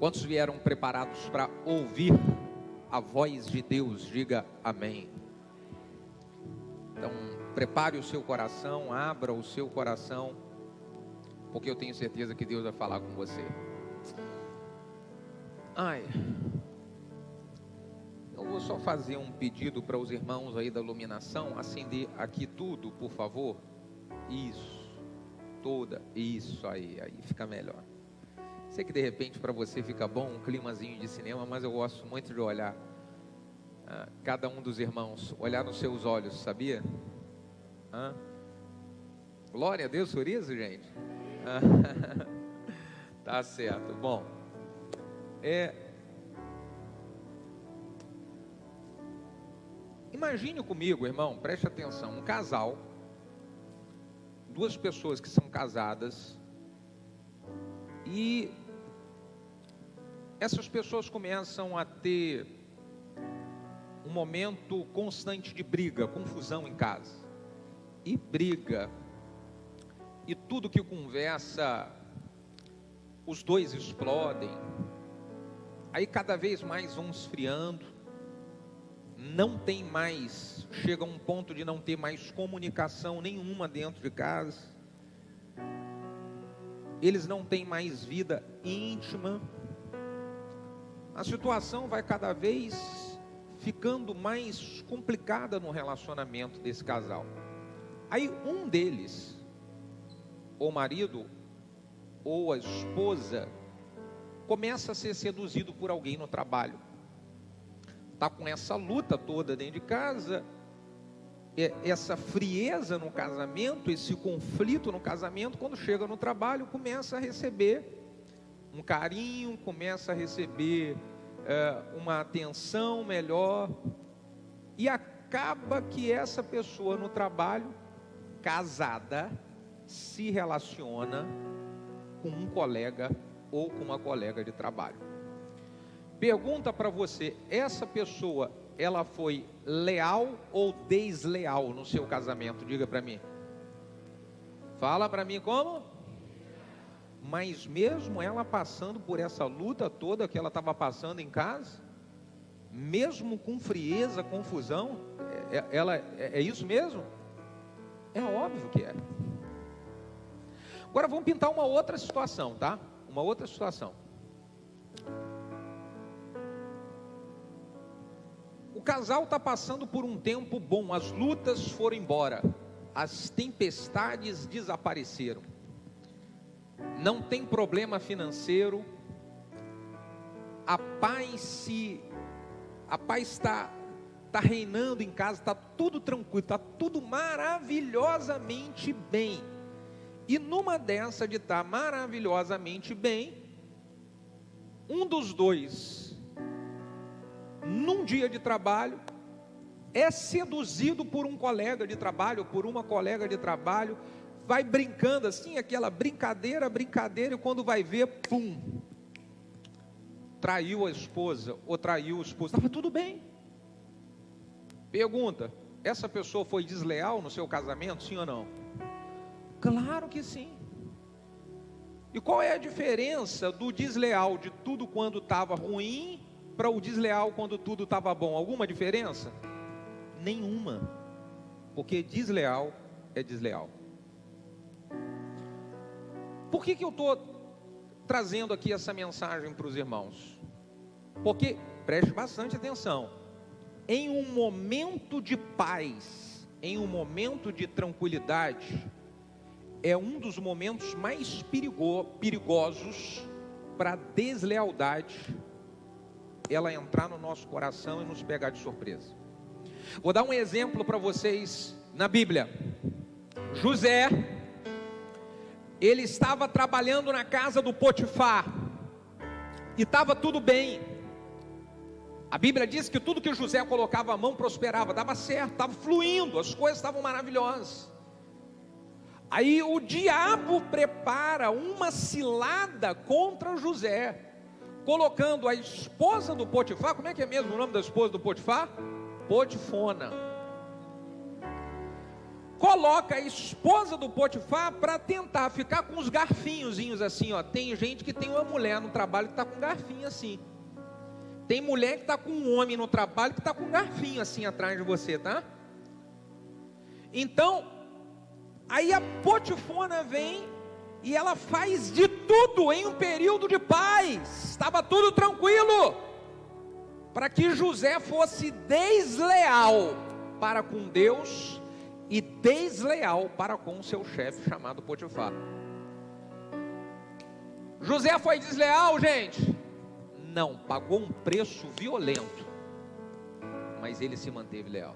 Quantos vieram preparados para ouvir a voz de Deus? Diga amém. Então, prepare o seu coração, abra o seu coração, porque eu tenho certeza que Deus vai falar com você. Eu vou só fazer um pedido para os irmãos aí da iluminação, acender aqui tudo, por favor. Isso aí fica melhor. Sei que de repente para você fica bom um climazinho de cinema, mas eu gosto muito de olhar cada um dos irmãos, olhar nos seus olhos, sabia? Glória a Deus por isso, gente. Tá certo. Bom, imagine comigo, irmão, preste atenção, um casal, duas pessoas que são casadas, e essas pessoas começam a ter um momento constante de briga, confusão em casa, e briga, e tudo que conversa, os dois explodem, aí cada vez mais vão esfriando, não tem mais, chega a um ponto de não ter mais comunicação nenhuma dentro de casa, eles não têm mais vida íntima, a situação vai cada vez ficando mais complicada no relacionamento desse casal. Aí um deles, ou o marido, ou a esposa, começa a ser seduzido por alguém no trabalho. Está com essa luta toda dentro de casa, essa frieza no casamento, esse conflito no casamento, quando chega no trabalho, começa a receber um carinho, começa a receber uma atenção melhor, e acaba que essa pessoa no trabalho, casada, se relaciona com um colega ou com uma colega de trabalho. Pergunta para você, essa pessoa, ela foi leal ou desleal no seu casamento? Diga para mim. Fala para mim como? Mas mesmo ela passando por essa luta toda que ela estava passando em casa, mesmo com frieza, confusão, é isso mesmo? É óbvio que é. Agora vamos pintar uma outra situação, tá? Uma outra situação. O casal está passando por um tempo bom, as lutas foram embora, as tempestades desapareceram, não tem problema financeiro, a paz está reinando em casa, está tudo tranquilo, está tudo maravilhosamente bem. E numa dessa de estar maravilhosamente bem, um dos dois, num dia de trabalho, é seduzido por um colega de trabalho, por uma colega de trabalho, vai brincando assim, aquela brincadeira, e quando vai ver, pum, traiu a esposa, ou traiu o esposo, estava tudo bem. Pergunta, essa pessoa foi desleal no seu casamento, sim ou não? Claro que sim. E qual é a diferença do desleal de tudo quando estava ruim, para o desleal quando tudo estava bom? Alguma diferença? Nenhuma, porque desleal é desleal. Por que eu estou trazendo aqui essa mensagem para os irmãos? Porque, preste bastante atenção, em um momento de paz, em um momento de tranquilidade, é um dos momentos mais perigosos para a deslealdade, ela entrar no nosso coração e nos pegar de surpresa. Vou dar um exemplo para vocês na Bíblia. José, ele estava trabalhando na casa do Potifar, e estava tudo bem. A Bíblia diz que tudo que José colocava a mão prosperava, dava certo, estava fluindo, as coisas estavam maravilhosas. Aí o diabo prepara uma cilada contra José, colocando a esposa do Potifar, como é que é mesmo o nome da esposa do Potifar? Potifona. coloca a esposa do Potifar para tentar ficar com os garfinhozinhos assim, ó. Tem gente que tem uma mulher no trabalho que está com garfinho assim. Tem mulher que está com um homem no trabalho que está com um garfinho assim atrás de você, tá? Então, aí a Potifona vem e ela faz de tudo em um período de paz. Estava tudo tranquilo, para que José fosse desleal para com Deus e desleal para com o seu chefe chamado Potifar. José foi desleal, gente? Não, pagou um preço violento, mas ele se manteve leal.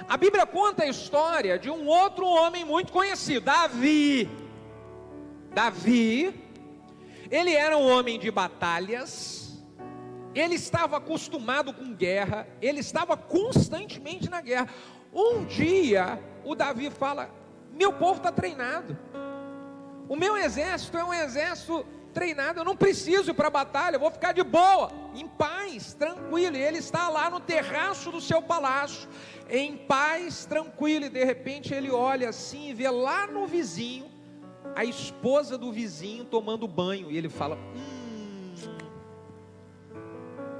A Bíblia conta a história de um outro homem muito conhecido, Davi. Davi, ele era um homem de batalhas, ele estava acostumado com guerra, ele estava constantemente na guerra. Um dia, o Davi fala: meu povo está treinado, o meu exército é um exército treinado, eu não preciso ir para a batalha, eu vou ficar de boa, em paz, tranquilo. E ele está lá no terraço do seu palácio, em paz, tranquilo, e de repente ele olha assim e vê lá no vizinho, a esposa do vizinho tomando banho, e ele fala: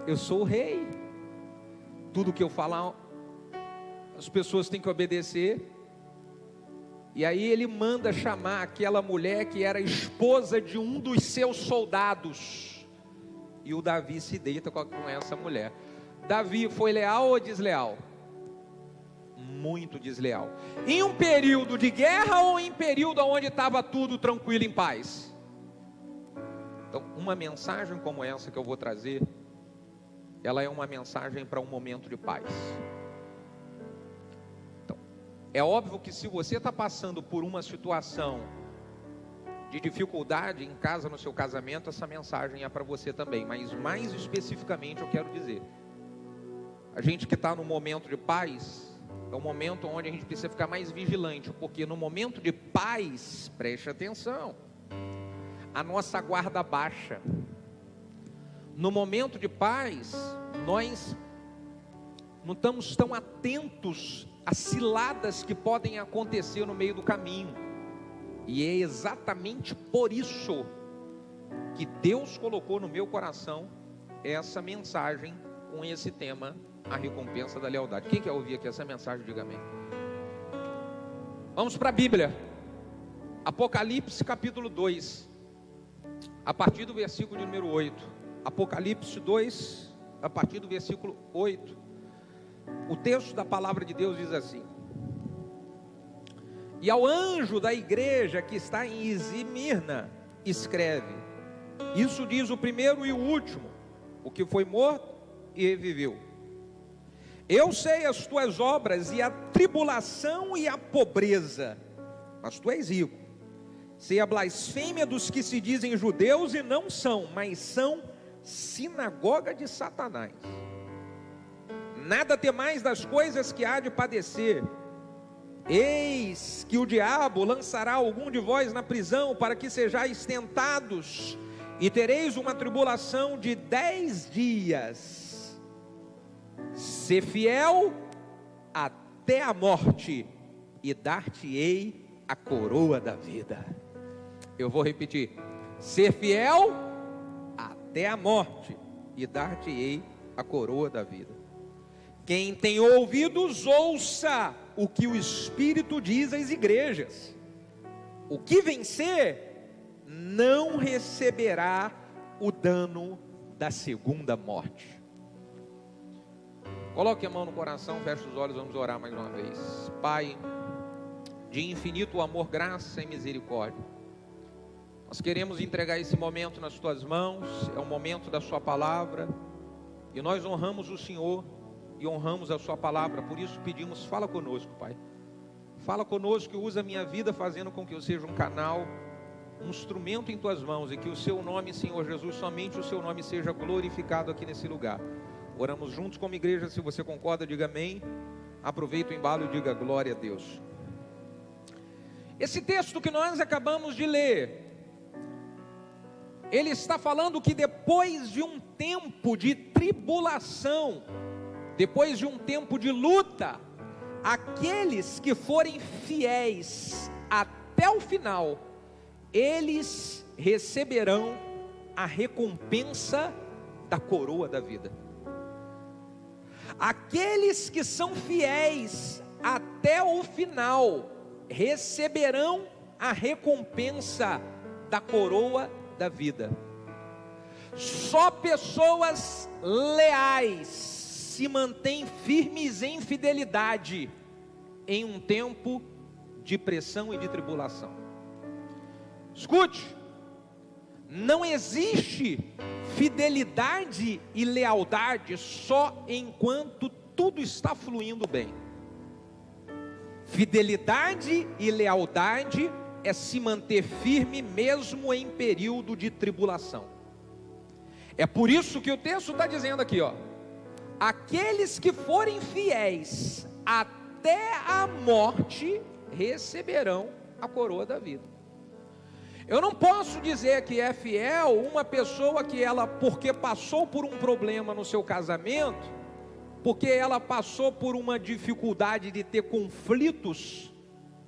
eu sou o rei, tudo que eu falar, as pessoas têm que obedecer. E aí ele manda chamar aquela mulher que era esposa de um dos seus soldados, e o Davi se deita com essa mulher. Davi foi leal ou desleal? Muito desleal. Em um período de guerra ou em período onde estava tudo tranquilo, em paz? Então, uma mensagem como essa que eu vou trazer, ela é uma mensagem para um momento de paz. É óbvio que se você está passando por uma situação de dificuldade em casa, no seu casamento, essa mensagem é para você também. Mas mais especificamente eu quero dizer, a gente que está no momento de paz, é um momento onde a gente precisa ficar mais vigilante, porque no momento de paz, preste atenção, a nossa guarda baixa. No momento de paz, nós não estamos tão atentos as ciladas que podem acontecer no meio do caminho. E é exatamente por isso que Deus colocou no meu coração essa mensagem com esse tema, a recompensa da lealdade. Quem quer ouvir aqui essa mensagem, diga amém. Vamos para a Bíblia, Apocalipse capítulo 2, a partir do versículo de número 8. Apocalipse 2, a partir do versículo 8. O texto da palavra de Deus diz assim: e ao anjo da igreja que está em Esmirna, escreve: isso diz o primeiro e o último, o que foi morto e reviveu. Eu sei as tuas obras e a tribulação e a pobreza, mas tu és rico. Sei a blasfêmia dos que se dizem judeus e não são, mas são sinagoga de Satanás. Nada temais das coisas que há de padecer. Eis que o diabo lançará algum de vós na prisão, para que sejais tentados, e tereis uma tribulação de 10 dias. Sê fiel até a morte, e dar-te-ei a coroa da vida. Eu vou repetir: ser fiel até a morte, e dar-te-ei a coroa da vida. Quem tem ouvidos, ouça o que o Espírito diz às igrejas. O que vencer, não receberá o dano da segunda morte. Coloque a mão no coração, feche os olhos, vamos orar mais uma vez. Pai, de infinito amor, graça e misericórdia, nós queremos entregar esse momento nas tuas mãos. É o momento da sua palavra, e nós honramos o Senhor e honramos a sua palavra. Por isso pedimos: fala conosco, Pai. Fala conosco e usa a minha vida, fazendo com que eu seja um canal, um instrumento em tuas mãos, e que o seu nome, Senhor Jesus, somente o seu nome seja glorificado aqui nesse lugar. Oramos juntos como igreja. Se você concorda, diga amém. Aproveita o embalo e diga glória a Deus. Esse texto que nós acabamos de ler, ele está falando que depois de um tempo de tribulação, depois de um tempo de luta, aqueles que forem fiéis até o final, eles receberão a recompensa da coroa da vida. Aqueles que são fiéis até o final receberão a recompensa da coroa da vida. Só pessoas leais se mantêm firmes em fidelidade em um tempo de pressão e de tribulação. Escute, não existe fidelidade e lealdade só enquanto tudo está fluindo bem. Fidelidade e lealdade é se manter firme mesmo em período de tribulação. É por isso que o texto está dizendo aqui, ó: aqueles que forem fiéis até a morte receberão a coroa da vida. Eu não posso dizer que é fiel uma pessoa que ela, porque passou por um problema no seu casamento, porque ela passou por uma dificuldade de ter conflitos,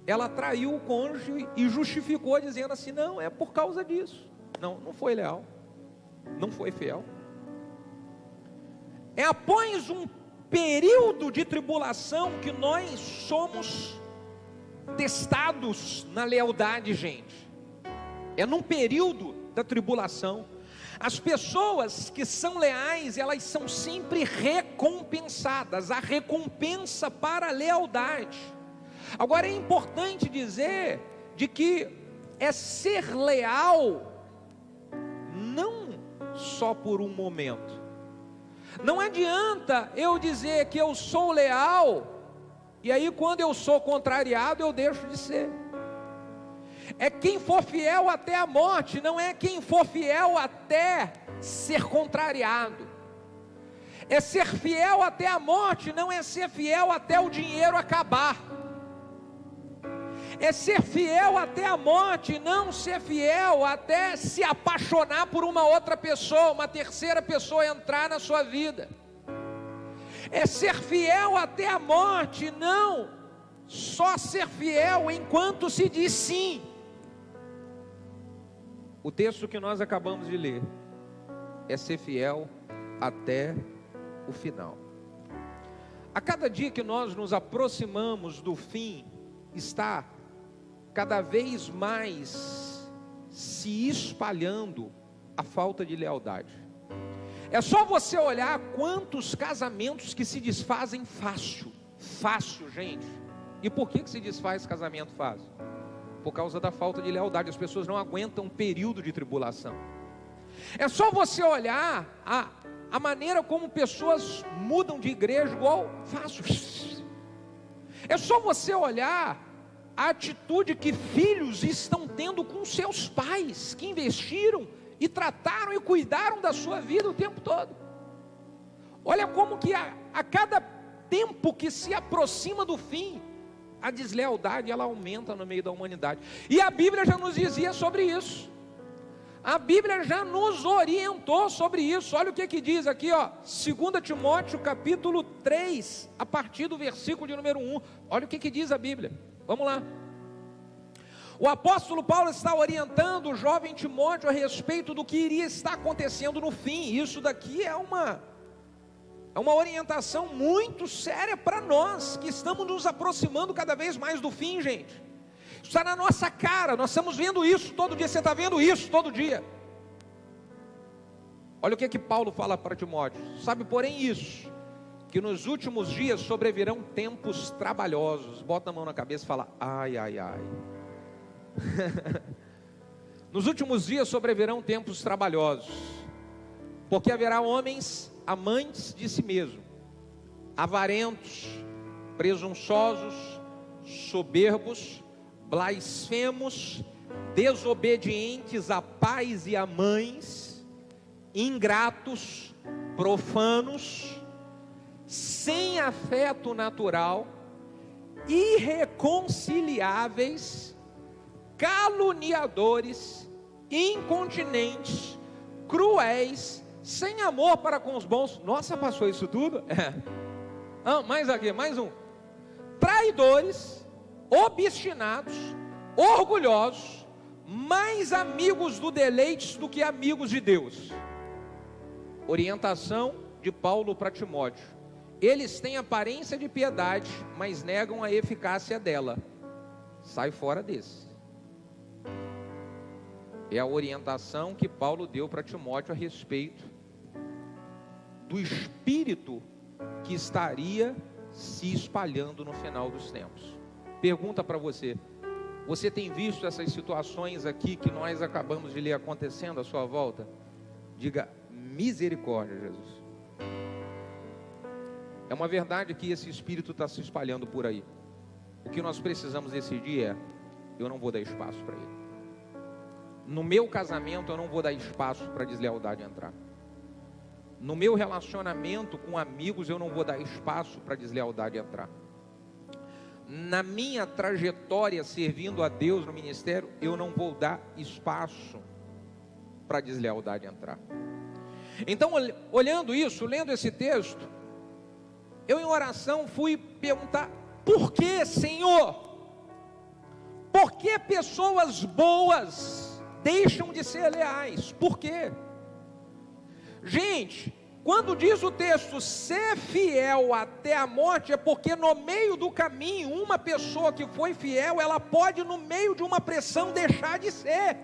ela traiu o cônjuge e justificou dizendo assim: não, é por causa disso. Não, não foi leal, não foi fiel. É após um período de tribulação que nós somos testados na lealdade, gente. É num período da tribulação. As pessoas que são leais, elas são sempre recompensadas. A recompensa para a lealdade. Agora é importante dizer de que é ser leal não só por um momento. Não adianta eu dizer que eu sou leal e aí quando eu sou contrariado eu deixo de ser. É quem for fiel até a morte, não é quem for fiel até ser contrariado. É ser fiel até a morte, não é ser fiel até o dinheiro acabar. É ser fiel até a morte, não ser fiel até se apaixonar por uma outra pessoa, uma terceira pessoa entrar na sua vida. É ser fiel até a morte, não só ser fiel enquanto se diz sim. O texto que nós acabamos de ler é ser fiel até o final. A cada dia que nós nos aproximamos do fim, está cada vez mais se espalhando a falta de lealdade. É só você olhar quantos casamentos que se desfazem fácil, gente. E por que se desfaz casamento fácil? Por causa da falta de lealdade. As pessoas não aguentam um período de tribulação. É só você olhar a maneira como pessoas mudam de igreja igual fácil. É só você olhar a atitude que filhos estão tendo com seus pais, que investiram e trataram e cuidaram da sua vida o tempo todo. Olha como que a cada tempo que se aproxima do fim, a deslealdade ela aumenta no meio da humanidade. E a Bíblia já nos dizia sobre isso. A Bíblia já nos orientou sobre isso. Olha o que diz aqui, ó, 2 Timóteo capítulo 3, a partir do versículo de número 1. Olha o que diz a Bíblia. Vamos lá. O apóstolo Paulo está orientando o jovem Timóteo a respeito do que iria estar acontecendo no fim. Isso daqui é uma orientação muito séria para nós, que estamos nos aproximando cada vez mais do fim, gente. Isso está na nossa cara, nós estamos vendo isso todo dia, você está vendo isso todo dia. Olha o que Paulo fala para Timóteo: sabe, porém, isso, que nos últimos dias sobrevirão tempos trabalhosos. Bota a mão na cabeça e fala: ai, ai, ai. Nos últimos dias sobrevirão tempos trabalhosos, porque haverá homens amantes de si mesmo, avarentos, presunçosos, soberbos, blasfemos, desobedientes a pais e a mães, ingratos, profanos, sem afeto natural, irreconciliáveis, caluniadores, incontinentes, cruéis, sem amor para com os bons. Nossa, passou isso tudo? É. Mais aqui, mais um. traidores, obstinados, orgulhosos, mais amigos do deleite do que amigos de Deus. Orientação de Paulo para Timóteo: eles têm aparência de piedade, mas negam a eficácia dela. Sai fora desse. É a orientação que Paulo deu para Timóteo a respeito do espírito que estaria se espalhando no final dos tempos. Pergunta para você: você tem visto essas situações aqui que nós acabamos de ler acontecendo à sua volta? Diga: misericórdia, Jesus. É uma verdade que esse espírito está se espalhando por aí. O que nós precisamos decidir é: eu não vou dar espaço para ele. No meu casamento eu não vou dar espaço para a deslealdade entrar. No meu relacionamento com amigos eu não vou dar espaço para a deslealdade entrar. Na minha trajetória servindo a Deus no ministério, eu não vou dar espaço para a deslealdade entrar. Então, olhando isso, lendo esse texto, eu em oração fui perguntar: por que, Senhor? Por que pessoas boas deixam de ser leais? Por quê? Gente, quando diz o texto ser fiel até a morte, é porque no meio do caminho, uma pessoa que foi fiel, ela pode no meio de uma pressão deixar de ser.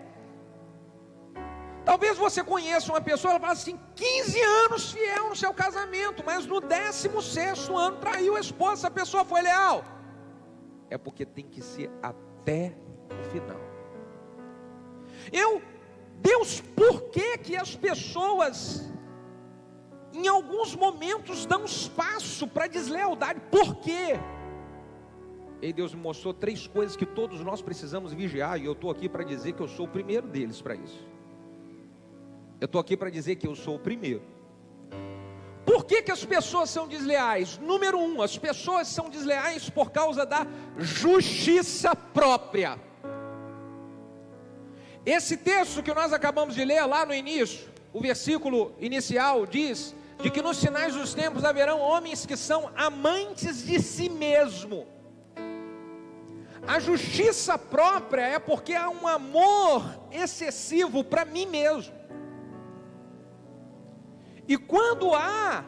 Talvez você conheça uma pessoa, ela fala assim: 15 anos fiel no seu casamento, mas no 16º ano traiu a esposa. Essa pessoa foi leal? É porque tem que ser até o final. Deus, por que as pessoas em alguns momentos dão espaço para deslealdade? Por quê? E Deus me mostrou 3 coisas que todos nós precisamos vigiar, e eu estou aqui para dizer que eu sou o primeiro deles para isso. Eu estou aqui para dizer que eu sou o primeiro. Por que as pessoas são desleais? Número 1, as pessoas são desleais por causa da justiça própria. Esse texto que nós acabamos de ler lá no início, o versículo inicial diz de que nos finais dos tempos haverão homens que são amantes de si mesmo. A justiça própria é porque há um amor excessivo para mim mesmo. E quando há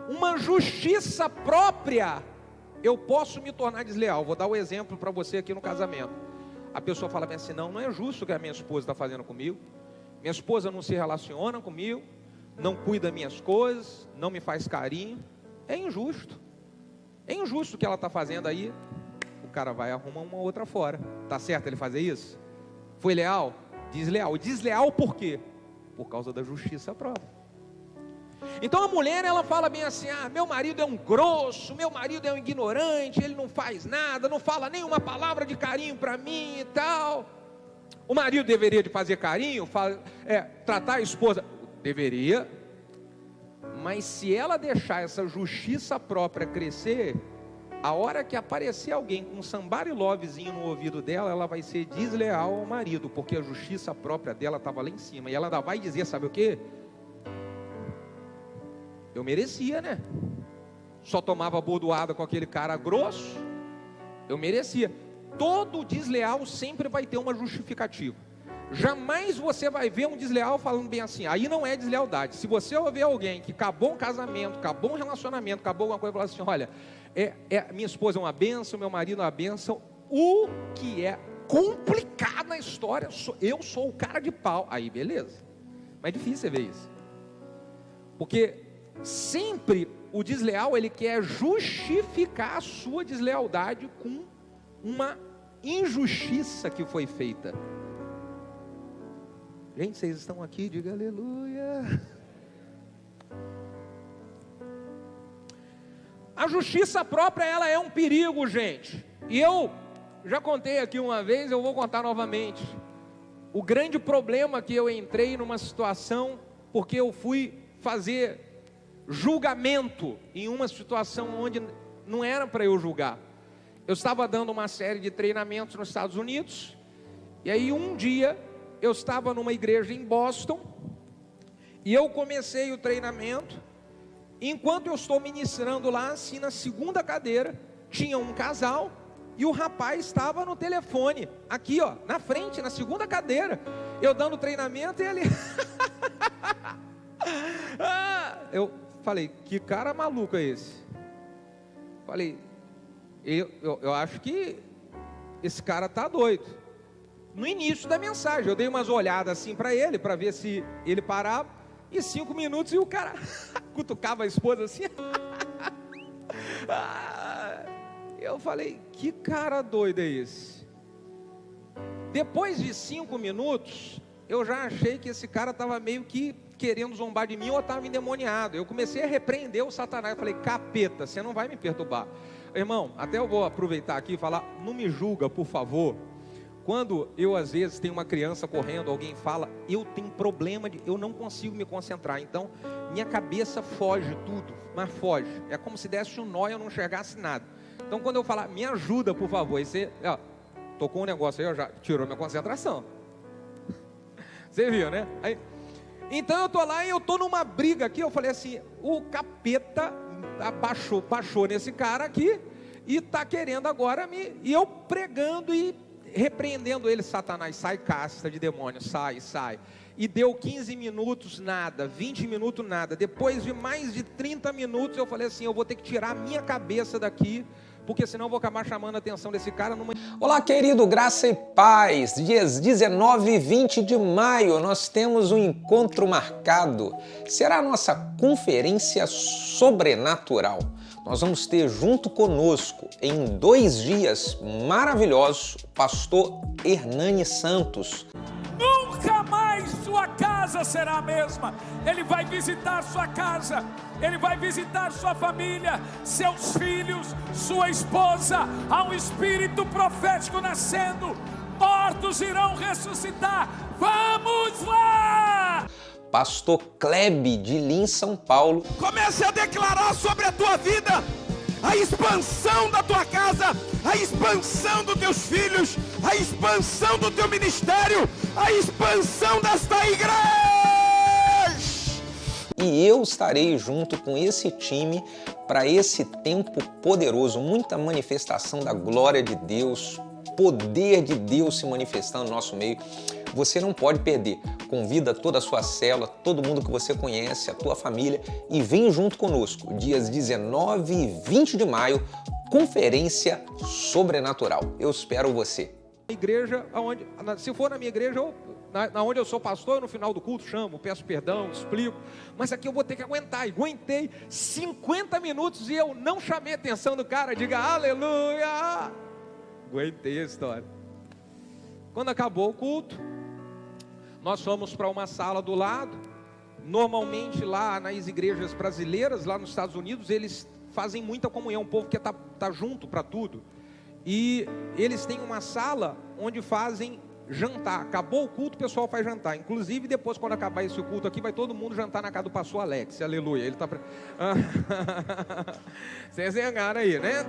uma justiça própria, eu posso me tornar desleal. Vou dar um exemplo para você aqui no casamento. A pessoa fala bem assim: não é justo o que a minha esposa está fazendo comigo. Minha esposa não se relaciona comigo, não cuida das minhas coisas, não me faz carinho. É injusto. É injusto o que ela está fazendo aí. O cara vai arrumar uma outra fora. Está certo ele fazer isso? Foi leal? Desleal. Desleal por quê? Por causa da justiça própria. Então a mulher, ela fala bem assim: meu marido é um grosso, meu marido é um ignorante, ele não faz nada, não fala nenhuma palavra de carinho para mim e tal. O marido deveria de fazer carinho, tratar a esposa? Deveria. Mas se ela deixar essa justiça própria crescer, a hora que aparecer alguém com um somebody lovezinho no ouvido dela, ela vai ser desleal ao marido, porque a justiça própria dela estava lá em cima. E ela ainda vai dizer, sabe o quê? Eu merecia, né? Só tomava bordoada com aquele cara grosso. Eu merecia. Todo desleal sempre vai ter uma justificativa. Jamais você vai ver um desleal falando bem assim. Aí não é deslealdade. Se você ouvir alguém que acabou um casamento, acabou um relacionamento, acabou alguma coisa, falar assim: olha, minha esposa é uma bênção, meu marido é uma bênção. O que é complicado na história, eu sou o cara de pau. Aí beleza. Mas é difícil você ver isso. Porque sempre o desleal, ele quer justificar a sua deslealdade com uma injustiça que foi feita. Gente, vocês estão aqui, diga aleluia. A justiça própria, ela é um perigo, gente. E eu já contei aqui uma vez, eu vou contar novamente. O grande problema que eu entrei numa situação, porque eu fui fazer julgamento em uma situação onde não era para eu julgar. Eu estava dando uma série de treinamentos nos Estados Unidos, e aí um dia eu estava numa igreja em Boston, e eu comecei o treinamento. Enquanto eu estou ministrando lá, assim na segunda cadeira, tinha um casal e o rapaz estava no telefone, aqui ó, na frente, na segunda cadeira, eu dando treinamento e ele... Eu falei, que cara maluco é esse? Falei, eu acho que esse cara tá doido. No início da mensagem, eu dei umas olhadas assim para ele, para ver se ele parava, e 5 minutos e o cara cutucava a esposa assim. Eu falei, que cara doido é esse? Depois de 5 minutos, eu já achei que esse cara estava meio que querendo zombar de mim ou estava endemoniado. Eu comecei a repreender o Satanás. Eu falei, capeta, você não vai me perturbar. Irmão, até eu vou aproveitar aqui e falar, não me julga, por favor. Quando eu às vezes tenho uma criança correndo, alguém fala, eu tenho problema, eu não consigo me concentrar. Então, minha cabeça foge tudo, mas foge. É como se desse um nó e eu não enxergasse nada. Então, quando eu falar, me ajuda, por favor. Aí você, tocou um negócio aí, já tirou minha concentração. Você viu, né? Aí, então eu tô lá e eu tô numa briga aqui. Eu falei assim, o capeta baixou nesse cara aqui e tá querendo agora me... E eu pregando e repreendendo ele, Satanás, sai casta de demônio, sai. E deu 15 minutos, nada, 20 minutos, nada. Depois de mais de 30 minutos, eu falei assim, eu vou ter que tirar a minha cabeça daqui, porque senão eu vou acabar chamando a atenção desse cara numa... Olá, querido, graça e paz. Dias 19 e 20 de maio, nós temos um encontro marcado. Será a nossa conferência sobrenatural. Nós vamos ter junto conosco, em 2 dias maravilhosos, o pastor Hernani Santos. Nunca mais sua casa será a mesma. Ele vai visitar sua casa, ele vai visitar sua família, seus filhos, sua esposa. Há um espírito profético nascendo. Mortos irão ressuscitar. Vamos lá! Pastor Klebe de Lins, São Paulo. Comece a declarar sobre a tua vida a expansão da tua casa, a expansão dos teus filhos, a expansão do teu ministério, a expansão desta igreja. E eu estarei junto com esse time para esse tempo poderoso, muita manifestação da glória de Deus, poder de Deus se manifestando no nosso meio. Você não pode perder. Convida toda a sua célula, todo mundo que você conhece, a tua família, e vem junto conosco, dias 19 e 20 de maio, Conferência Sobrenatural. Eu espero você. Igreja, se for na minha igreja, onde eu sou pastor, no final do culto chamo, peço perdão, explico, mas aqui eu vou ter que aguentar. Aguentei 50 minutos e eu não chamei a atenção do cara. Diga aleluia. Aguentei a história. Quando acabou o culto, nós fomos para uma sala do lado. Normalmente lá nas igrejas brasileiras, lá nos Estados Unidos, eles fazem muita comunhão, o povo que tá junto para tudo. E eles têm uma sala onde fazem jantar. Acabou o culto, o pessoal faz jantar. Inclusive, depois, quando acabar esse culto aqui, vai todo mundo jantar na casa do pastor Alex. Aleluia. Ele tá... Vocês ganharam aí, né?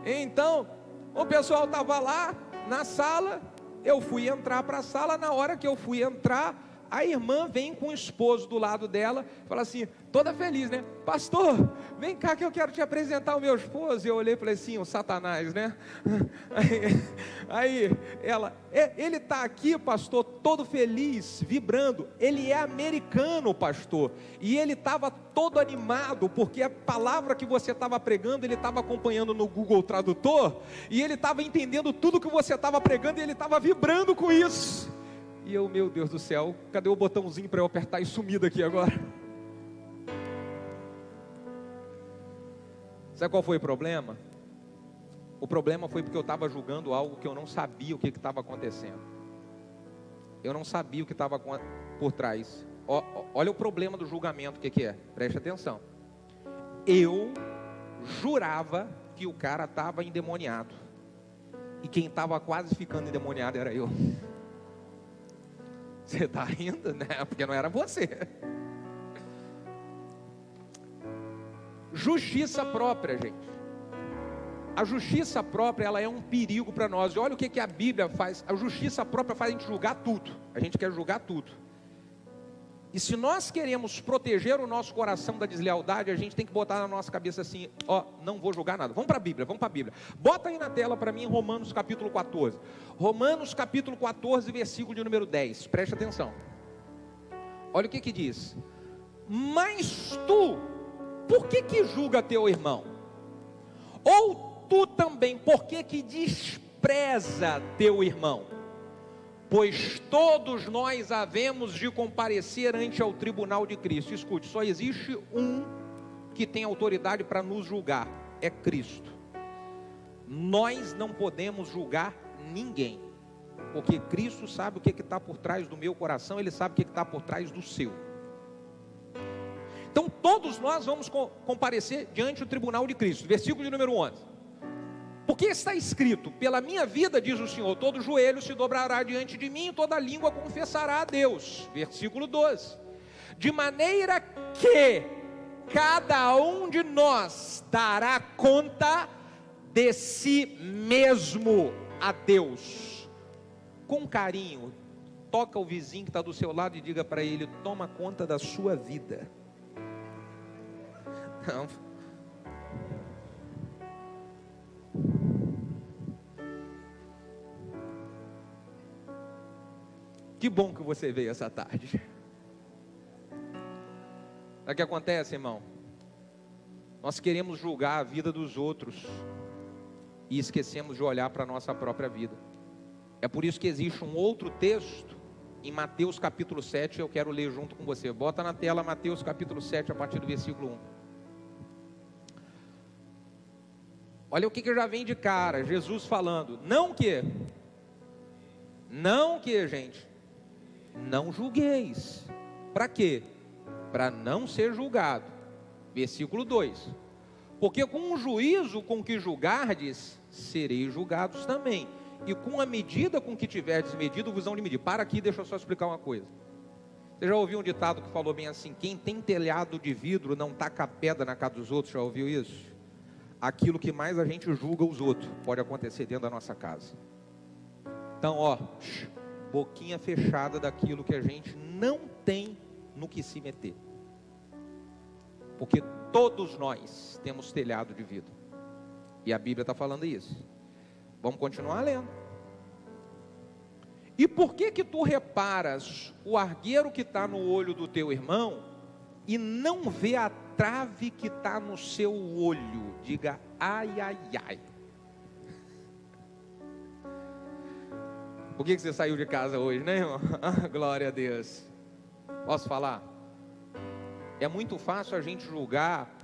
Então, o pessoal estava lá na sala. Eu fui entrar para a sala. Na hora que eu fui entrar, a irmã vem com o esposo do lado dela, fala assim, toda feliz, né? Pastor, vem cá que eu quero te apresentar o meu esposo. E eu olhei e falei assim, o Satanás, né? Aí ela, ele está aqui, pastor, todo feliz, vibrando. Ele é americano, pastor. E ele estava todo animado, porque a palavra que você estava pregando, ele estava acompanhando no Google Tradutor, e ele estava entendendo tudo que você estava pregando, e ele estava vibrando com isso. E eu, meu Deus do céu, cadê o botãozinho para eu apertar e sumir daqui agora? Sabe qual foi o problema? O problema foi porque eu estava julgando algo que eu não sabia o que estava acontecendo. Eu não sabia o que estava por trás. Olha o problema do julgamento, o que é? Preste atenção. Eu jurava que o cara estava endemoniado. E quem estava quase ficando endemoniado era eu. Você está rindo, né? Porque não era você. Justiça própria, gente. A justiça própria, ela é um perigo para nós. E olha o que a Bíblia faz. A justiça própria faz a gente julgar tudo. A gente quer julgar tudo. E se nós queremos proteger o nosso coração da deslealdade, a gente tem que botar na nossa cabeça assim, ó, não vou julgar nada. Vamos para a Bíblia. Bota aí na tela para mim Romanos capítulo 14. Romanos capítulo 14, versículo de número 10. Preste atenção. Olha o que diz. Mas tu, por que julga teu irmão? Ou tu também, por que despreza teu irmão? Pois todos nós havemos de comparecer ante ao tribunal de Cristo. Escute, só existe um que tem autoridade para nos julgar, é Cristo. Nós não podemos julgar ninguém, porque Cristo sabe o que está por trás do meu coração, Ele sabe o que está por trás do seu. Então todos nós vamos comparecer diante do tribunal de Cristo. Versículo de número 11. Porque está escrito, pela minha vida, diz o Senhor, todo joelho se dobrará diante de mim, e toda língua confessará a Deus. Versículo 12. De maneira que cada um de nós dará conta de si mesmo a Deus. Com carinho, toca o vizinho que está do seu lado e diga para ele, toma conta da sua vida. Não. Que bom que você veio essa tarde. Sabe o que acontece, irmão? Nós queremos julgar a vida dos outros e esquecemos de olhar para a nossa própria vida. É por isso que existe um outro texto em Mateus capítulo 7, eu quero ler junto com você. Bota na tela Mateus capítulo 7, a partir do versículo 1. Olha o que já vem de cara, Jesus falando, não que, gente, não julgueis. Para quê? Para não ser julgado. Versículo 2. Porque com o juízo com que julgardes, sereis julgados também. E com a medida com que tiverdes medido, vos hão de medir. Para aqui, deixa eu só explicar uma coisa. Você já ouviu um ditado que falou bem assim, quem tem telhado de vidro não taca pedra na casa dos outros, já ouviu isso? Aquilo que mais a gente julga os outros, pode acontecer dentro da nossa casa. Então, ó, boquinha fechada daquilo que a gente não tem no que se meter. Porque todos nós temos telhado de vidro. E a Bíblia está falando isso. Vamos continuar lendo. E por que tu reparas o argueiro que está no olho do teu irmão e não vê a trave que está no seu olho? Diga, ai, ai, ai. Por que você saiu de casa hoje, né, irmão? Glória a Deus. Posso falar? É muito fácil a gente julgar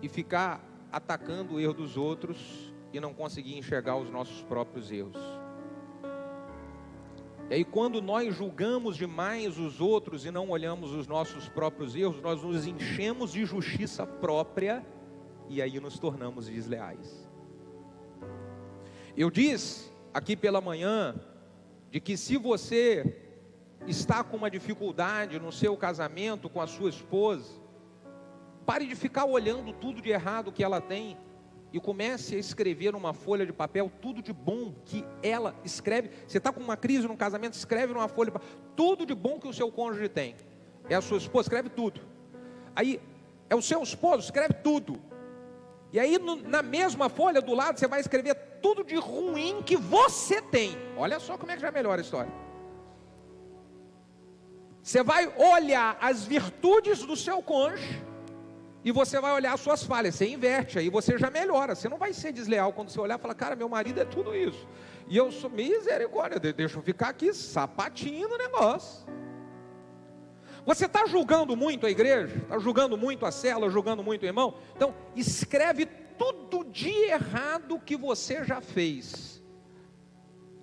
e ficar atacando o erro dos outros e não conseguir enxergar os nossos próprios erros. E aí quando nós julgamos demais os outros e não olhamos os nossos próprios erros, nós nos enchemos de justiça própria e aí nos tornamos desleais. Eu disse aqui pela manhã de que se você está com uma dificuldade no seu casamento com a sua esposa, pare de ficar olhando tudo de errado que ela tem e comece a escrever numa folha de papel tudo de bom que ela escreve. Você está com uma crise no casamento, escreve numa folha de papel tudo de bom que o seu cônjuge tem. É a sua esposa, escreve tudo. Aí é o seu esposo, escreve tudo. E aí na mesma folha do lado você vai escrever tudo de ruim que você tem. Olha só como é que já melhora a história. Você vai olhar as virtudes do seu cônjuge e você vai olhar as suas falhas. Você inverte, aí você já melhora. Você não vai ser desleal quando você olhar e falar, cara, meu marido é tudo isso e eu sou misericórdia, deixa eu ficar aqui sapatinho no negócio. Você está julgando muito a igreja? Está julgando muito a célula, julgando muito o irmão? Então escreve tudo de errado que você já fez.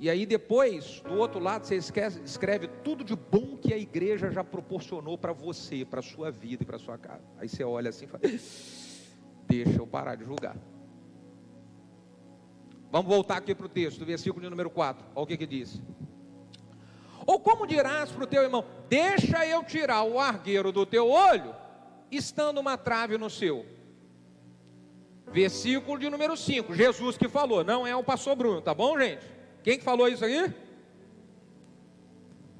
E aí depois, do outro lado, você escreve tudo de bom que a igreja já proporcionou para você, para a sua vida e para a sua casa. Aí você olha assim e fala, deixa eu parar de julgar. Vamos voltar aqui para o texto, do versículo de número 4. Olha o que diz. Ou como dirás para o teu irmão, deixa eu tirar o argueiro do teu olho, estando uma trave no seu. Versículo de número 5, Jesus que falou, não é o pastor Bruno, tá bom, gente? Quem que falou isso aí?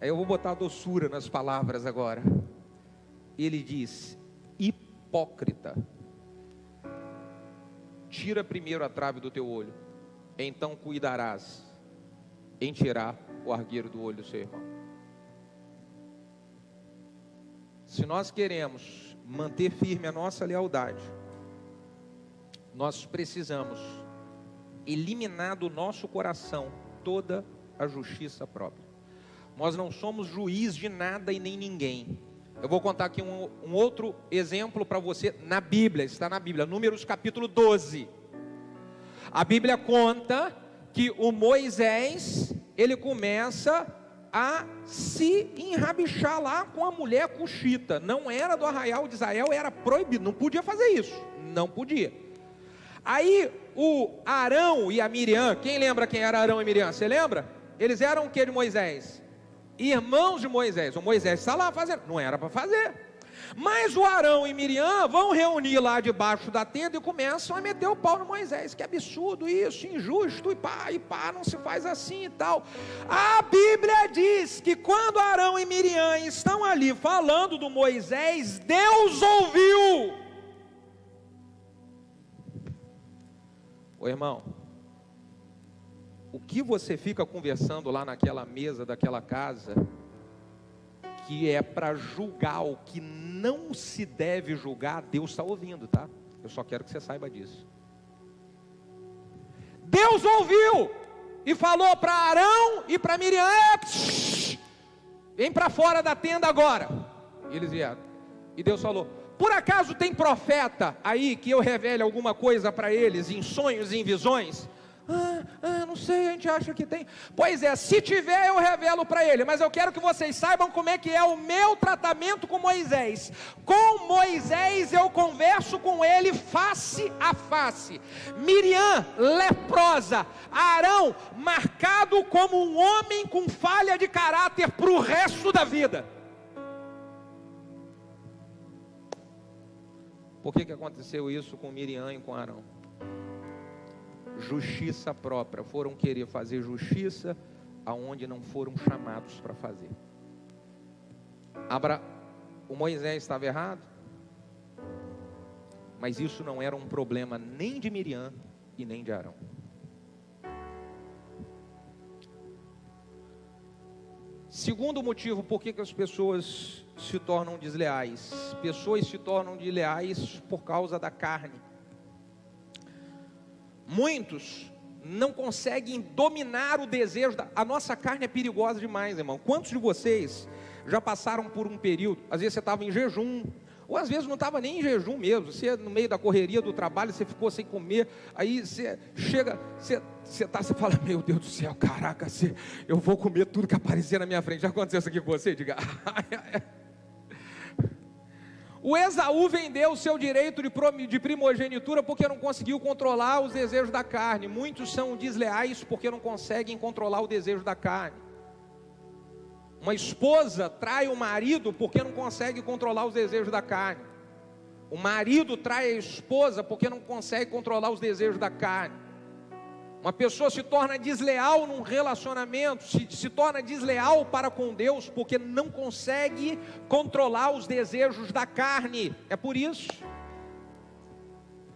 Aí eu vou botar doçura nas palavras agora. Ele diz: hipócrita, tira primeiro a trave do teu olho, então cuidarás em tirar o argueiro do olho do seu irmão. Se nós queremos manter firme a nossa lealdade, nós precisamos eliminar do nosso coração toda a justiça própria. Nós não somos juiz de nada e nem ninguém. Eu vou contar aqui um outro exemplo para você na Bíblia, está na Bíblia, Números capítulo 12. A Bíblia conta que o Moisés, ele começa a se enrabixar lá com a mulher cuxita. Não era do arraial de Israel, era proibido, não podia fazer isso, não podia. Aí o Arão e a Miriam, quem lembra quem era Arão e Miriam? Você lembra? Eles eram o que de Moisés? Irmãos de Moisés. O Moisés está lá fazendo, não era para fazer. Mas o Arão e Miriam vão reunir lá debaixo da tenda e começam a meter o pau no Moisés. Que absurdo isso, injusto, e pá, não se faz assim e tal. A Bíblia diz que quando Arão e Miriam estão ali falando do Moisés, Deus ouviu. Ô irmão, o que você fica conversando lá naquela mesa daquela casa, que é para julgar o que não se deve julgar, Deus está ouvindo, tá? Eu só quero que você saiba disso. Deus ouviu e falou para Arão e para Miriam: vem para fora da tenda agora. E eles vieram. E Deus falou: por acaso tem profeta aí que eu revele alguma coisa para eles em sonhos e em visões? Não sei, a gente acha que tem. Pois é, se tiver eu revelo para ele, mas eu quero que vocês saibam como é que é o meu tratamento com Moisés. Com Moisés eu converso com ele face a face. Miriam, leprosa. Arão, marcado como um homem com falha de caráter para o resto da vida. Por que aconteceu isso com Miriam e com Arão? Justiça própria, foram querer fazer justiça aonde não foram chamados para fazer. O Moisés estava errado, mas isso não era um problema nem de Miriam e nem de Arão. Segundo motivo, por que as pessoas se tornam desleais? Pessoas se tornam desleais por causa da carne. Muitos não conseguem dominar o desejo. A nossa carne é perigosa demais, irmão. Quantos de vocês já passaram por um período, às vezes você estava em jejum, ou às vezes não estava nem em jejum mesmo, você no meio da correria do trabalho, você ficou sem comer, aí você chega, você fala: meu Deus do céu, caraca, eu vou comer tudo que aparecer na minha frente. Já aconteceu isso aqui com você? Diga: o Esaú vendeu o seu direito de primogenitura porque não conseguiu controlar os desejos da carne. Muitos são desleais porque não conseguem controlar o desejo da carne. Uma esposa trai o marido porque não consegue controlar os desejos da carne. O marido trai a esposa porque não consegue controlar os desejos da carne. Uma pessoa se torna desleal num relacionamento, se torna desleal para com Deus porque não consegue controlar os desejos da carne. É por isso.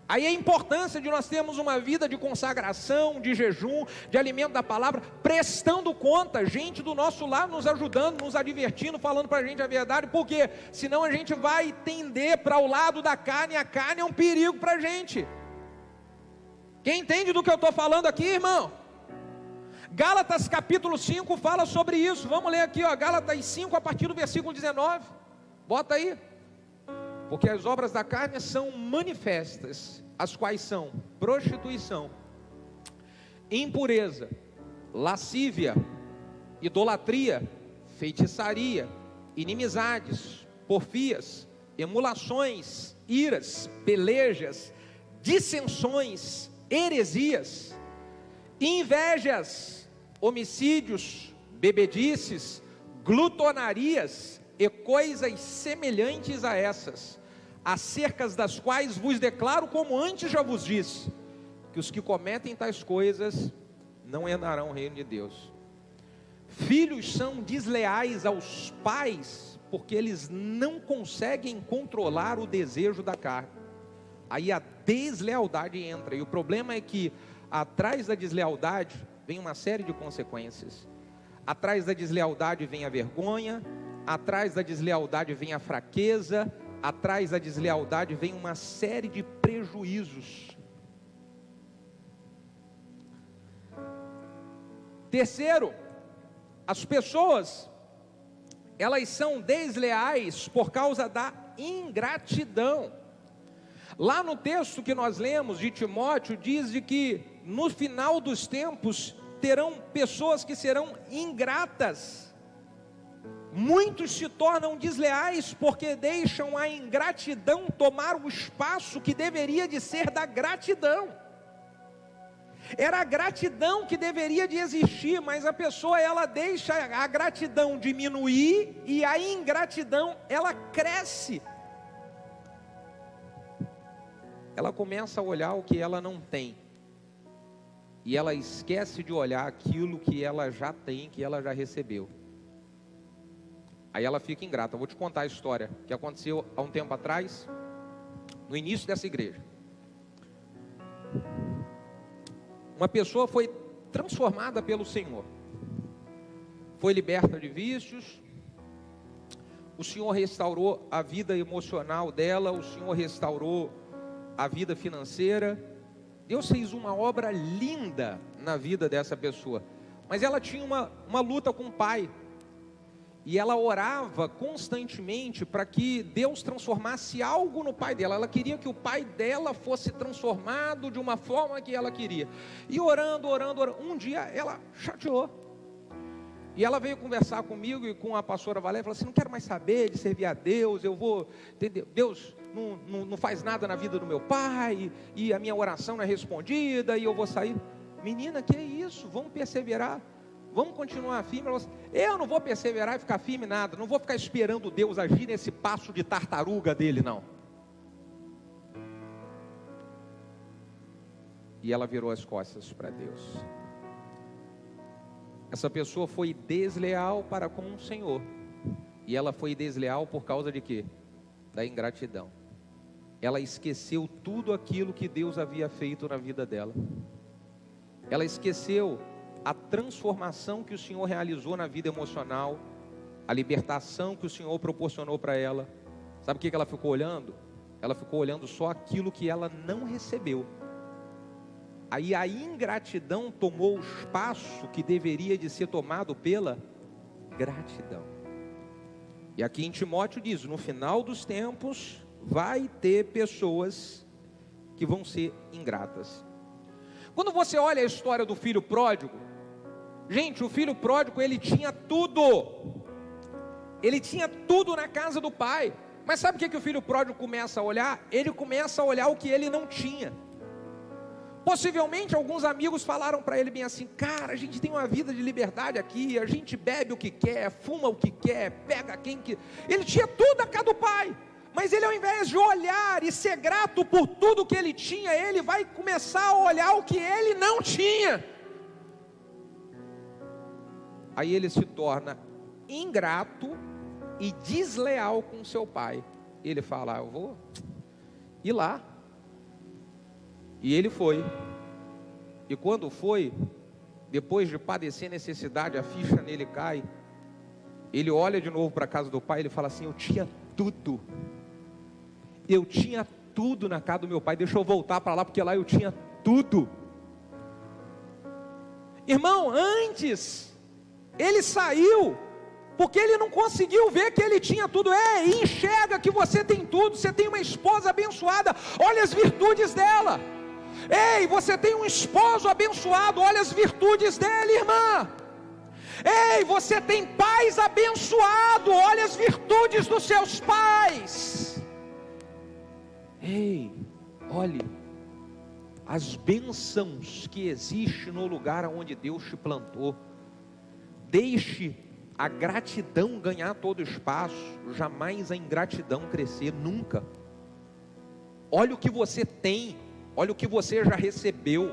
Aí a importância de nós termos uma vida de consagração, de jejum, de alimento da palavra, prestando conta, gente do nosso lado nos ajudando, nos advertindo, falando para a gente a verdade, porque senão a gente vai tender para o lado da carne, e a carne é um perigo para a gente. Quem entende do que eu estou falando aqui, irmão? Gálatas capítulo 5 fala sobre isso. Vamos ler aqui, ó, Gálatas 5 a partir do versículo 19. Bota aí. Porque as obras da carne são manifestas, as quais são prostituição, impureza, lascívia, idolatria, feitiçaria, inimizades, porfias, emulações, iras, pelejas, dissensões, heresias, invejas, homicídios, bebedices, glutonarias e coisas semelhantes a essas, acerca das quais vos declaro, como antes já vos disse, que os que cometem tais coisas não herdarão o reino de Deus. Filhos são desleais aos pais porque eles não conseguem controlar o desejo da carne. Aí a deslealdade entra, e o problema é que atrás da deslealdade vem uma série de consequências. Atrás da deslealdade vem a vergonha, atrás da deslealdade vem a fraqueza, atrás da deslealdade vem uma série de prejuízos. Terceiro, as pessoas, elas são desleais por causa da ingratidão. Lá no texto que nós lemos de Timóteo, diz de que no final dos tempos terão pessoas que serão ingratas. Muitos se tornam desleais porque deixam a ingratidão tomar o espaço que deveria de ser da gratidão. Era a gratidão que deveria de existir, mas a pessoa, ela deixa a gratidão diminuir e a ingratidão, ela cresce. Ela começa a olhar o que ela não tem, e ela esquece de olhar aquilo que ela já tem, que ela já recebeu. Aí ela fica ingrata. Eu vou te contar a história que aconteceu há um tempo atrás, no início dessa igreja. Uma pessoa foi transformada pelo Senhor, foi liberta de vícios, o Senhor restaurou a vida emocional dela, o Senhor restaurou a vida financeira. Deus fez uma obra linda na vida dessa pessoa, mas ela tinha uma luta com o pai, e ela orava constantemente para que Deus transformasse algo no pai dela. Ela queria que o pai dela fosse transformado de uma forma que ela queria, e orando, um dia ela chateou, e ela veio conversar comigo e com a pastora Valéria, falou assim: não quero mais saber de servir a Deus, eu vou, entendeu? Deus não faz nada na vida do meu pai, e a minha oração não é respondida, e eu vou sair. Menina, que é isso? Vamos perseverar, vamos continuar firme. Eu não vou perseverar e ficar firme nada, não vou ficar esperando Deus agir nesse passo de tartaruga dele, não. E ela virou as costas para Deus. Essa pessoa foi desleal para com o Senhor, e ela foi desleal por causa de quê? Da ingratidão. Ela esqueceu tudo aquilo que Deus havia feito na vida dela. Ela esqueceu a transformação que o Senhor realizou na vida emocional, a libertação que o Senhor proporcionou para ela. Sabe o que ela ficou olhando? Ela ficou olhando só aquilo que ela não recebeu. Aí a ingratidão tomou o espaço que deveria de ser tomado pela gratidão. E aqui em Timóteo diz: no final dos tempos vai ter pessoas que vão ser ingratas. Quando você olha a história do filho pródigo, gente, o filho pródigo, ele tinha tudo. Ele tinha tudo na casa do pai. Mas sabe o que o filho pródigo começa a olhar? Ele começa a olhar o que ele não tinha. Possivelmente alguns amigos falaram para ele bem assim: cara, a gente tem uma vida de liberdade aqui, a gente bebe o que quer, fuma o que quer, pega quem que... Ele tinha tudo na casa do pai, mas ele, ao invés de olhar e ser grato por tudo que ele tinha, ele vai começar a olhar o que ele não tinha. Aí ele se torna ingrato e desleal com seu pai. Ele fala: eu vou ir lá. E ele foi. E quando foi, depois de padecer necessidade, a ficha nele cai. Ele olha de novo para a casa do pai, ele fala assim: eu tinha tudo. Eu tinha tudo na casa do meu pai, deixa eu voltar para lá, porque lá eu tinha tudo. Irmão, antes, ele saiu, porque ele não conseguiu ver que ele tinha tudo. Enxerga que você tem tudo. Você tem uma esposa abençoada, olha as virtudes dela. Ei, você tem um esposo abençoado, olha as virtudes dele, irmã. Ei, você tem pais abençoados, olha as virtudes dos seus pais. Ei, olhe as bênçãos que existem no lugar onde Deus te plantou. Deixe a gratidão ganhar todo o espaço, jamais a ingratidão crescer, nunca. Olha o que você tem, olha o que você já recebeu,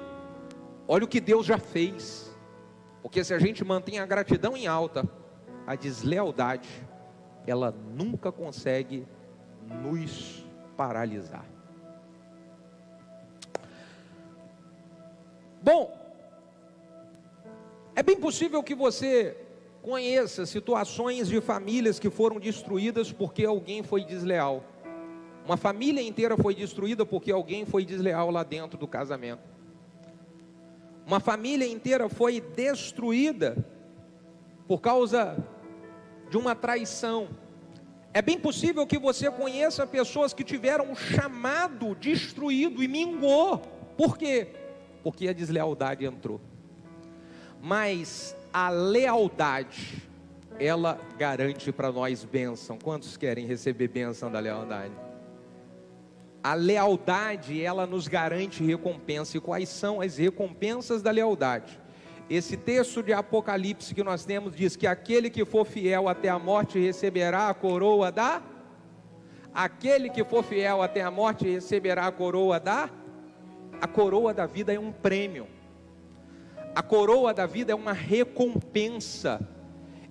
olha o que Deus já fez. Porque se a gente mantém a gratidão em alta, a deslealdade, ela nunca consegue nos paralisar. Bom, é bem possível que você conheça situações de famílias que foram destruídas porque alguém foi desleal. Uma família inteira foi destruída porque alguém foi desleal lá dentro do casamento. Uma família inteira foi destruída por causa de uma traição. É bem possível que você conheça pessoas que tiveram um chamado destruído e minguou. Por quê? Porque a deslealdade entrou. Mas a lealdade, ela garante para nós bênção. Quantos querem receber bênção da lealdade? A lealdade, ela nos garante recompensa. E quais são as recompensas da lealdade? Esse texto de Apocalipse que nós temos diz que aquele que for fiel até a morte receberá a coroa da... Aquele que for fiel até a morte receberá a coroa da... A coroa da vida é um prêmio. A coroa da vida é uma recompensa.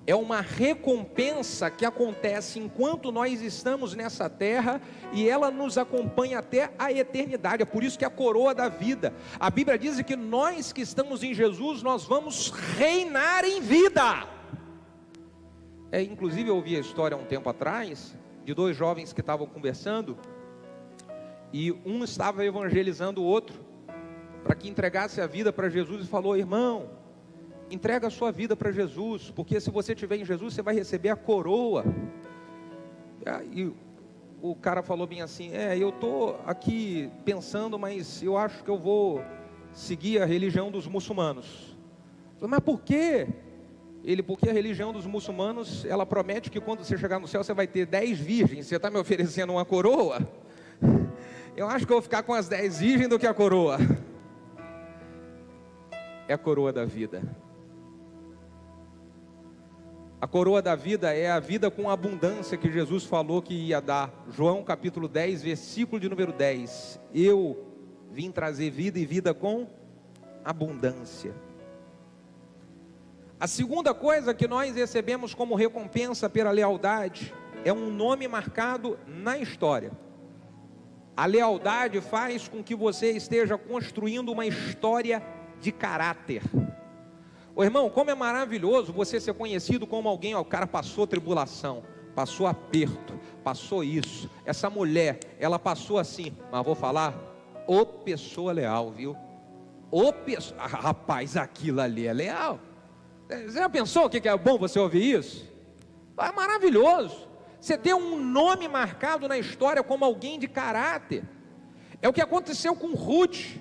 É uma recompensa que acontece enquanto nós estamos nessa terra e ela nos acompanha até a eternidade. É por isso que é a coroa da vida. A Bíblia diz que nós que estamos em Jesus, nós vamos reinar em vida. Inclusive eu ouvi a história há um tempo atrás de dois jovens que estavam conversando e um estava evangelizando o outro para que entregasse a vida para Jesus e falou: irmão, entrega a sua vida para Jesus, porque se você estiver em Jesus, você vai receber a coroa. E o cara falou bem assim: eu estou aqui pensando, mas eu acho que eu vou seguir a religião dos muçulmanos. Eu falei: mas por quê? Ele: porque a religião dos muçulmanos, ela promete que quando você chegar no céu, você vai ter 10 virgens, você está me oferecendo uma coroa? Eu acho que eu vou ficar com as 10 virgens do que a coroa. É a coroa da vida. A coroa da vida é a vida com abundância que Jesus falou que ia dar. João capítulo 10, versículo de número 10. Eu vim trazer vida e vida com abundância. A segunda coisa que nós recebemos como recompensa pela lealdade é um nome marcado na história. A lealdade faz com que você esteja construindo uma história de caráter. Ô irmão, como é maravilhoso você ser conhecido como alguém, o cara passou tribulação, passou aperto, passou isso. Essa mulher, ela passou assim, mas vou falar, ô pessoa leal, viu? Rapaz, aquilo ali é leal. Você já pensou o que é bom você ouvir isso? É maravilhoso. Você ter um nome marcado na história como alguém de caráter. É o que aconteceu com Ruth.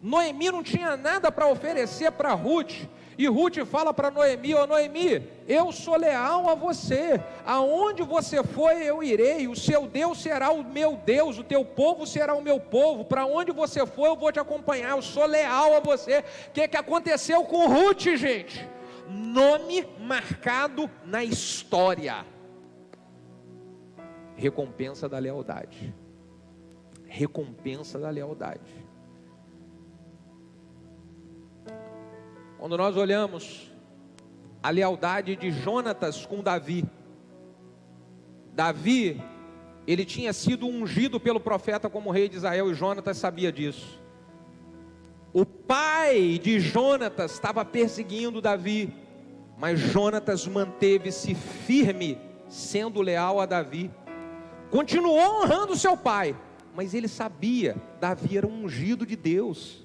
Noemi não tinha nada para oferecer para Ruth. E Ruth fala para Noemi: ô Noemi, eu sou leal a você. Aonde você for eu irei. O seu Deus será o meu Deus. O teu povo será o meu povo. Para onde você for eu vou te acompanhar. Eu sou leal a você. O que aconteceu com Ruth, gente? Nome marcado na história. Recompensa da lealdade. Recompensa da lealdade. Quando nós olhamos a lealdade de Jonatas com Davi, Davi, ele tinha sido ungido pelo profeta como rei de Israel e Jonatas sabia disso. O pai de Jonatas estava perseguindo Davi, mas Jonatas manteve-se firme, sendo leal a Davi. Continuou honrando seu pai, mas ele sabia, Davi era um ungido de Deus.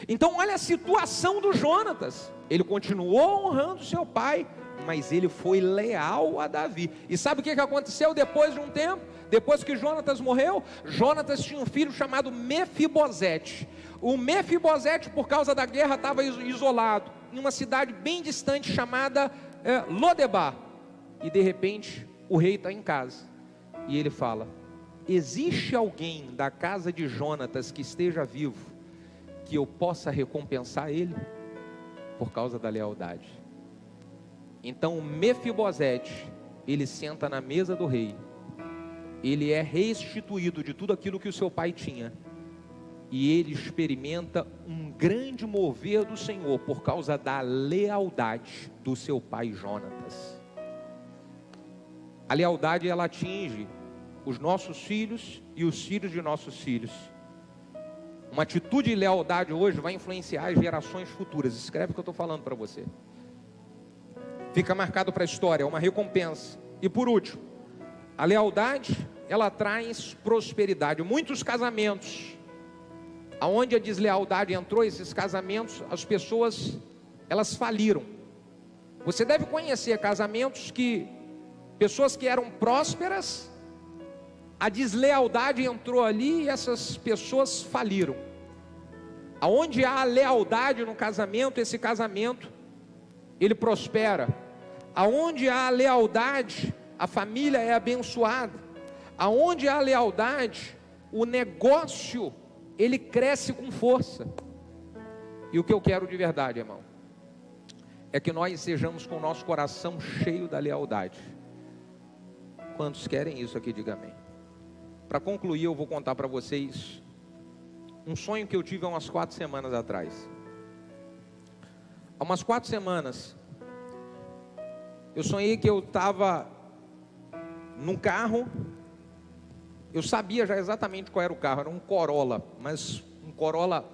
Então olha a situação do Jonatas. Ele continuou honrando seu pai, mas ele foi leal a Davi. E sabe o que aconteceu depois de um tempo? Depois que Jonatas morreu, Jonatas tinha um filho chamado Mefibosete. O Mefibosete, por causa da guerra, estava isolado em uma cidade bem distante chamada Lodebar. E de repente o rei está em casa e ele fala: existe alguém da casa de Jonatas que esteja vivo, que eu possa recompensar ele? Por causa da lealdade. Então Mefibosete, ele senta na mesa do rei, ele é restituído de tudo aquilo que o seu pai tinha, e ele experimenta um grande mover do Senhor por causa da lealdade do seu pai Jonatas. A lealdade, ela atinge os nossos filhos e os filhos de nossos filhos. Uma atitude de lealdade hoje vai influenciar as gerações futuras. Escreve o que eu estou falando para você. Fica marcado para a história, é uma recompensa. E por último, a lealdade, ela traz prosperidade. Muitos casamentos, aonde a deslealdade entrou, esses casamentos, as pessoas, elas faliram. Você deve conhecer casamentos que, pessoas que eram prósperas, a deslealdade entrou ali e essas pessoas faliram. Aonde há lealdade no casamento, esse casamento, ele prospera. Aonde há lealdade, a família é abençoada. Aonde há lealdade, o negócio, ele cresce com força. E o que eu quero de verdade, irmão, é que nós sejamos com o nosso coração cheio da lealdade. Quantos querem isso aqui, diga amém. Para concluir, eu vou contar para vocês um sonho que eu tive há umas 4 semanas atrás. Há umas 4 semanas, eu sonhei que eu estava num carro. Eu sabia já exatamente qual era o carro, era um Corolla, mas um Corolla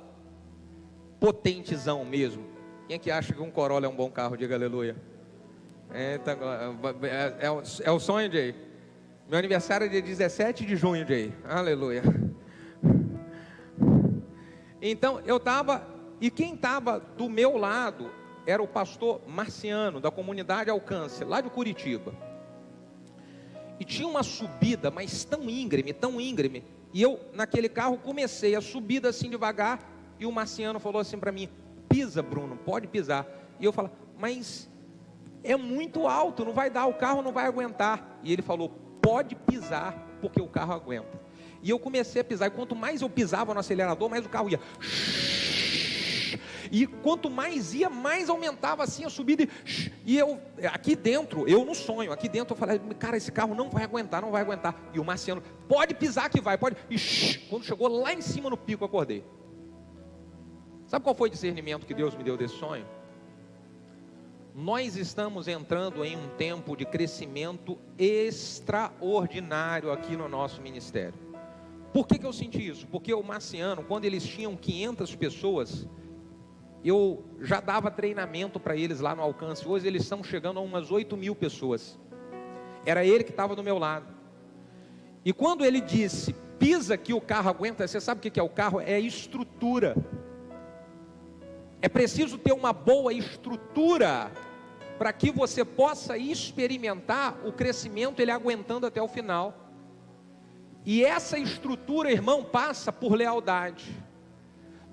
potentezão mesmo. Quem é que acha que um Corolla é um bom carro? Diga aleluia. É o sonho, Jay. Meu aniversário é dia 17 de junho, Jay. Aleluia. Então, eu estava, e quem estava do meu lado era o pastor Marciano, da comunidade Alcance, lá de Curitiba. E tinha uma subida, mas tão íngreme. E eu, naquele carro, comecei a subida assim devagar, e o Marciano falou assim para mim: pisa, Bruno, pode pisar. E eu falei: mas é muito alto, não vai dar, o carro não vai aguentar. E ele falou: pode pisar, porque o carro aguenta. E eu comecei a pisar, e quanto mais eu pisava no acelerador, mais o carro ia. E quanto mais ia, mais aumentava assim a subida. E eu, aqui dentro, eu no sonho, aqui dentro eu falei: cara, esse carro não vai aguentar. E o Marciano: pode pisar que vai, pode. E quando chegou lá em cima no pico, eu acordei. Sabe qual foi o discernimento que Deus me deu desse sonho? Nós estamos entrando em um tempo de crescimento extraordinário aqui no nosso ministério. Por que eu senti isso? Porque o Marciano, quando eles tinham 500 pessoas, eu já dava treinamento para eles lá no Alcance. Hoje eles estão chegando a umas 8.000 pessoas. Era ele que estava do meu lado. E quando ele disse: pisa que o carro aguenta, você sabe o que é o carro? É estrutura. É preciso ter uma boa estrutura para que você possa experimentar o crescimento, ele aguentando até o final. E essa estrutura, irmão, passa por lealdade.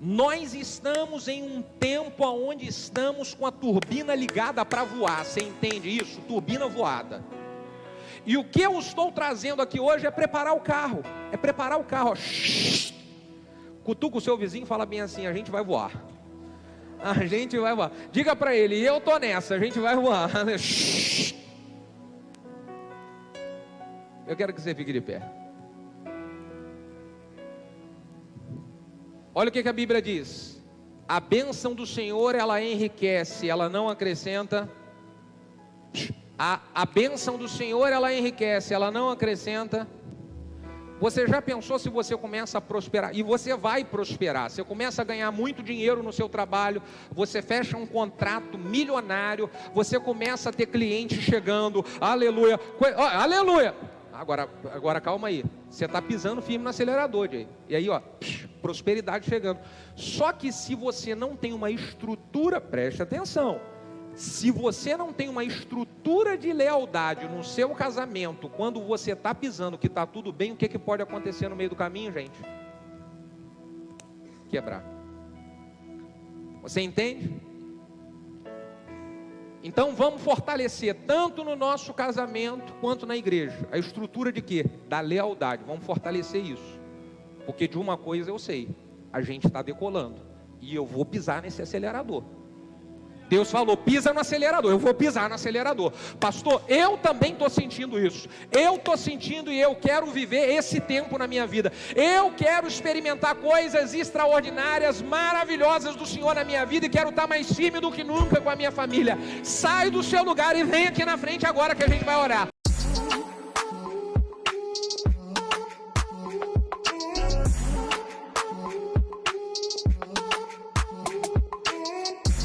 Nós estamos em um tempo onde estamos com a turbina ligada para voar. Você entende isso? Turbina voada. E o que eu estou trazendo aqui hoje é preparar o carro. É preparar o carro. Cutuca o seu vizinho e fala bem assim: a gente vai voar. A gente vai voar. Diga para ele: eu estou nessa, a gente vai voar. Eu quero que você fique de pé. Olha o que a Bíblia diz: a bênção do Senhor, ela enriquece, ela não acrescenta. A bênção do Senhor, ela enriquece, ela não acrescenta. Você já pensou se você começa a prosperar? E você vai prosperar. Você começa a ganhar muito dinheiro no seu trabalho, você fecha um contrato milionário, você começa a ter clientes chegando, aleluia, aleluia. Agora calma aí, você está pisando firme no acelerador, Jay. E aí, prosperidade chegando. Só que se você não tem uma estrutura, preste atenção, se você não tem uma estrutura de lealdade no seu casamento, quando você está pisando que está tudo bem, o que pode acontecer no meio do caminho, gente? Quebrar. Você entende? Então vamos fortalecer tanto no nosso casamento quanto na igreja a estrutura de quê? Da lealdade. Vamos fortalecer isso, porque de uma coisa eu sei: a gente está decolando e eu vou pisar nesse acelerador. Deus falou, pisa no acelerador. Eu vou pisar no acelerador. Pastor, eu também estou sentindo isso. Eu estou sentindo e eu quero viver esse tempo na minha vida. Eu quero experimentar coisas extraordinárias, maravilhosas do Senhor na minha vida, e quero estar mais firme do que nunca com a minha família. Sai do seu lugar e vem aqui na frente agora que a gente vai orar.